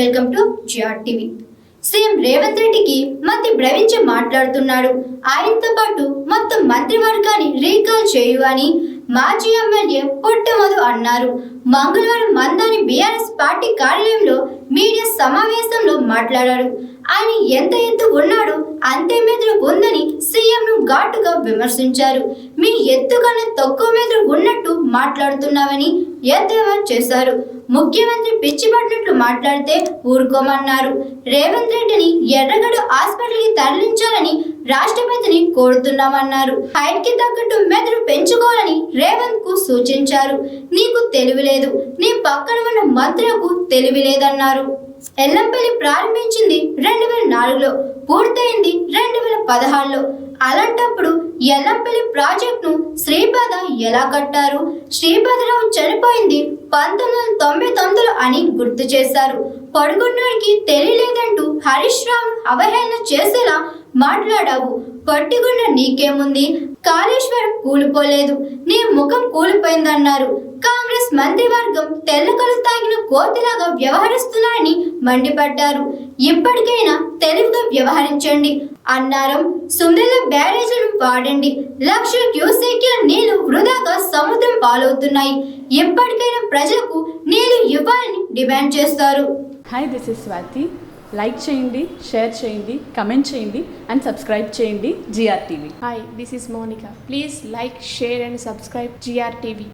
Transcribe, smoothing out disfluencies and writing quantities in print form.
Welcome to GRTV. CM Revanth రెడ్డికి మంత్రి భ్రవించి మాట్లాడుతున్నాడు. ఆయనతో పాటు మొత్తం మంత్రివర్గాన్ని రీకాల్ చేయు అని మాజీ ఎమ్మెల్యే పుట్టమధు అన్నారు. మంగళవారం మందాని బీఆర్ఎస్ పార్టీ కార్యాలయంలో మీడియా సమావేశంలో మాట్లాడారు. ఆయన ఎంత ఎత్తు ఉన్నాడో అంతే మెదడు ఉందని సీఎంను ఘాటుగా విమర్శించారు. మీ ఎత్తు కన్నా తక్కువ మెదడు ఉన్నట్టు మాట్లాడుతున్నావని ఎద్దేవా చేశారు. ముఖ్యమంత్రి పిచ్చి పట్టినట్లు మాట్లాడితే ఊరుకోమన్నారు. రేవంత్ రెడ్డిని ఎర్రగడ్డ హాస్పిటల్కి తరలించాలని రాష్ట్రపతిని కోరుతున్నామన్నారు. హైట్ కి తగ్గట్టు మెదడు పెంచుకోవాలని రేవంత్ కు సూచించారు. నీకు తెలివి లేదు, నీ పక్కన ఉన్న మంత్రులకు తెలివి లేదన్నారు. ఎల్లంపల్లి ప్రారంభించింది 2004లో, పూర్తయింది 2016లో. అలాంటప్పుడు ఎల్లంపల్లి ప్రాజెక్టును శ్రీపాద ఎలా కట్టారు? శ్రీపాదరావు చనిపోయింది 1999 అని గుర్తు చేశారు. పడుకున్నోడికి తెలియలేదంటూ హరీష్ రావు అవహేళన చేసేలా మాట్లాడావు. పట్టుకున్న నీకేముంది? కాళేశ్వరం కూలిపోలేదు, నీ ముఖం కూలిపోయిందన్నారు. కాంగ్రెస్ మంత్రివర్గం తెల్లకలు తాగిన కోతిలాగా వ్యవహరిస్తున్నారని మండిపడ్డారు. ఇప్పటికైనా తెలివిగా వ్యవహరించండి అన్నారు. సుందెల బ్యారేజీలను వాడండి, 1,00,000 క్యూసెక్ల నీళ్లు వృధాగా సముద్రం పాలవుతున్నాయి. ఇప్పటికైనా ప్రజలకు నీళ్లు ఇవ్వాలని డిమాండ్ చేస్తారు. Hi, this is Swathi. Like చేయండి, షేర్ చేయండి, కమెంట్ చేయండి అండ్ సబ్స్క్రైబ్ చేయండి GRTV. Hi, this is Monica. Please like, share and subscribe GRTV.